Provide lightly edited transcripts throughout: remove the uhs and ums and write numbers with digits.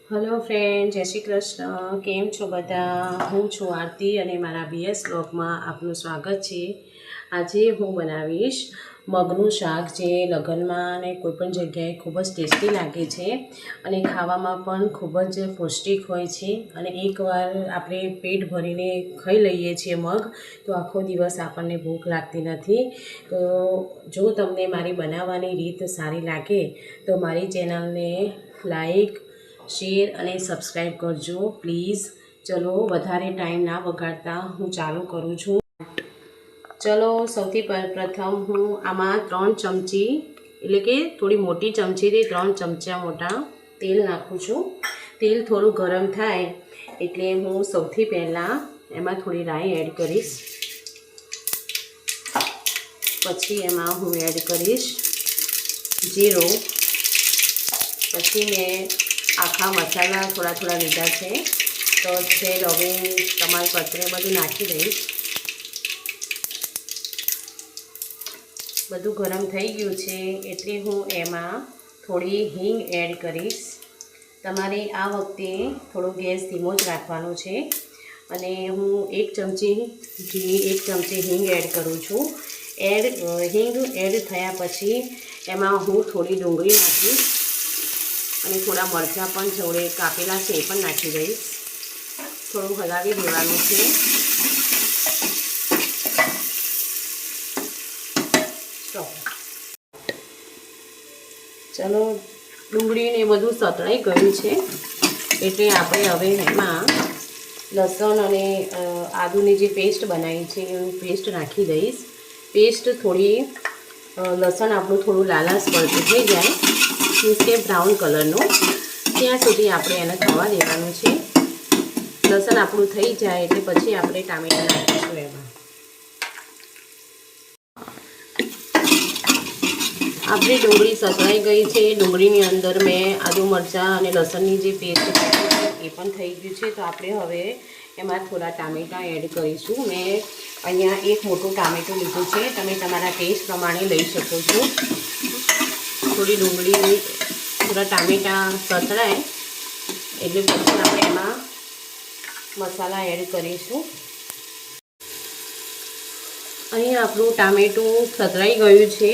Hello friend, जय श्री कृष्ण। केम छो बधा? हूँ छूँ आरती અને મારા બીએસ બ્લોગમાં આપનું સ્વાગત છે। આજે હું બનાવીશ મગનું શાક, જે લગ્નમાં અને કોઈપણ જગ્યાએ ખૂબ જ ટેસ્ટી લાગે છે અને ખાવામાં પણ ખૂબ જ પૌષ્ટિક હોય છે। અને એકવાર આપણે પેટ ભરીને ખાઈ લઈએ છીએ મગ, તો આખો દિવસ આપણને ભૂખ લાગતી નથી। તો જો તમને મારી બનાવવાની રીત સારી લાગે તો મારી ચેનલને લાઈક, शेर और सब्सक्राइब करजो प्लीज़। चलो वधारे टाइम ना बगाड़ता हूँ चालू करूँ छूँ। चलो सौथी प्रथम हूँ आमा 3 चमची एटले के थोड़ी मोटी चमची थी 3 चमचा मोटा तेल नाखूँ छूँ। तेल थोड़ू गरम थाय एटले हूँ सौथी पहला एमां थोड़ी राई एड करीश, पछी एमां हूँ एड करीश जीरो, पछी मैं आखा मसाला थोड़ा थोड़ा लीधा है तो छे लविंग, तमालपत्र बधु नाखी दईश। बधु गरम थई गयुं छे एटले हूँ एमां थोड़ी हींग एड करीश। तमारे आ वखते थोड़ो गैस धीमो ज राखवानो छे अने हूँ 1 चमची घी 1 चमची हींग एड करूँ छूँ। हींग एड थया पछी एमां हूँ थोड़ी डूंगળી नाखीश અને થોડા મરચાં પણ જોડે કાપેલા છે એ પણ નાખી દઈશ। થોડું હલાવી દેવાનું છે। ચલો ડુંગળી ને બધું સતળાઈ ગયું છે એટલે આપણે હવે એમાં લસણ અને આદુની જે પેસ્ટ બનાવી છે એ પેસ્ટ નાખી દઈશ। પેસ્ટ થોડી લસણ આપણું થોડું લાલાશ પડતું થઈ જાય मीन्स के ब्राउन कलरनो त्या सुधी आपणे एने थवा देवानुं छे। लसण आपणुं थई जाय एटले पछी आपणे टामेटा नाखीशुं एमां। आपणी डूंगળી सतळाई गई छे। डूंगळीनी अंदर मैं आदू मरचां अने लसणनी जे पेस्ट नाखी छे ए पण थई गयुं छे। तो आपणे हवे एमां थोड़ा टामेटा एड करीशुं। मैं अहींया एक मोटुं टामेटुं लीधुं छे, तमे तमारा टेस्ट प्रमाणे लई शको छो। थोड़ी डूंगળી थोड़ा टामेटा सतळाय एटले पछी आपणे एमां मसाला एड करीशुं। अहीं आपणुं टामेटुं सतळाई गयुं छे।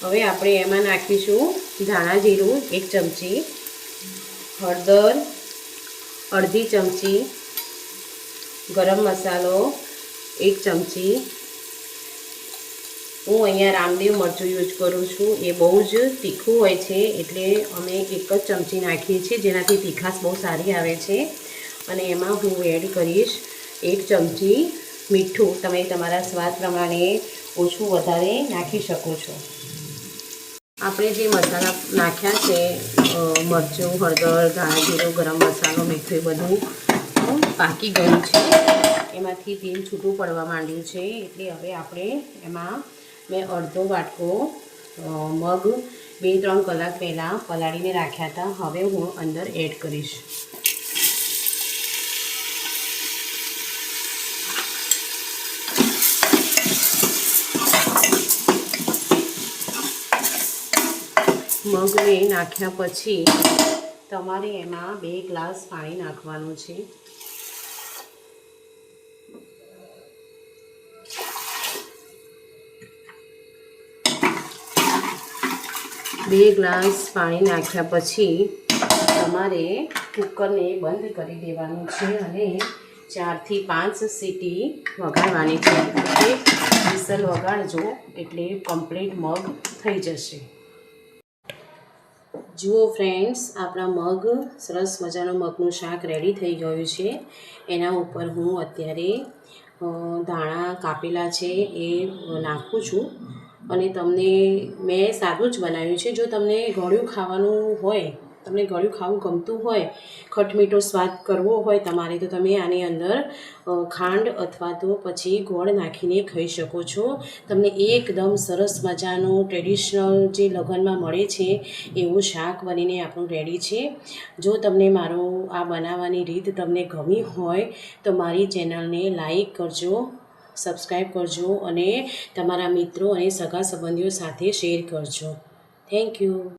हवे आपणे एमां नाखीशुं धाणा जीरुं 1 चमची, हळदर अर्धी चमची, गरम मसालो 1 चमची। हूँ अहींया रामदेव मरचुं यूज करूँ छूँ। ए बहु ज तीखुं होय छे एटले अमे 1 ज चमची नाखीए छीए, जेनाथी तीखाश बहु सारी आवे छे। अने एमां हूँ एड करीश 1 चमची मीठुं। तमे तमारा स्वाद प्रमाणे ओछुं वधारे नाखी शको छो। आपणे जे मसाला नाख्या छे मरचुं, हळदर, धाणा जीरुं, गरम मसालो, मीठुं, ए बधुं पाकी गयुं छे। एमांथी तेल छूटुं पड़वा मांड्युं छे एटले हवे आपणे एमां मैं अर्धो वाटको मग 2-3 कलाक पहला पलाळीने राख्या था, हवे हूँ अंदर एड करीश। मग ने नाख्या पछी तमारे एमां 2 ग्लास पाणी नाखवानुं छे। 2 ग्लास पाणी नाख्या पछी तमारे कूकर ने बंद करी देवानुं छे अने 4 થી 5 सीटी वगाड़वानी छे। एक विसल वगाड़जो एटले कम्प्लीट मग थई जशे। जुओ फ्रेंड्स, आपणा मग सरस मजानो मगनुं शाक रेडी थई गयुं छे। एना उपर हूँ अत्यारे धाणा कापेला छे ए नाखुं छुं। अने तमने मैं सादुं ज बनाव्युं छे। जो तमने गळ्युं खावानुं होय, तमने गळ्युं खावुं गमतुं होय, खटमीठो स्वाद करवो होय तमारे, तो तमे आनी अंदर खांड अथवा तो पछी गोळ नाखीने खाई शको छो। तमने एकदम सरस मजानो ट्रेडिशनल जे लग्नमा मळे छे एवुं शाक बनीने आपणुं रेडी छे। जो तमने मारो आ बनाववानी रीत तमने गमी होय तो मारी चेनलने लाइक करजो, सब्सक्राइब करजो अने तमारा मित्रों अने सगा संबंधीओ साथे शेर करजो। Thank you.